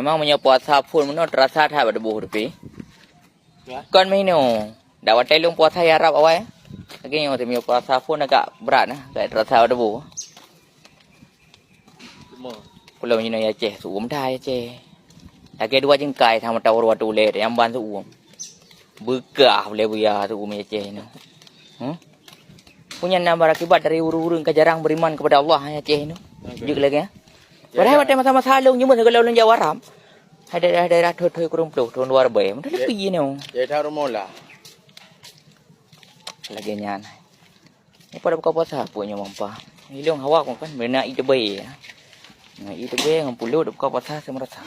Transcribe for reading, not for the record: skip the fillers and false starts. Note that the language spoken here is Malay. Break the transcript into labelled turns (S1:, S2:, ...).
S1: memang punya puasa pun mana terasa thai pada buh tapi kan mino dapat telung puasa ya Arab awal lagi yang tu punya puasa pun agak berat nah agak terasa pada buh kalau mino ya ceh suam thai ceh lagi dua jengkai sama tahu ruat tu le yang ban suam begah boleh buya tu ya ceh no punya nama akibat dari urung-urung kejarang beriman kepada Allah ya ceh no juga lagi ya padahal mata-mata salung nhưng mà kalau orang Jawa Arab daerah thôi kurang peluk tahun 2000 mana lebih ni
S2: jadi tahu mula
S1: lagi nyan ni pada buka puasa punya mampa ni long hawa kan bena itu bayi itu bayi ngam puluh buka puasa semua rasa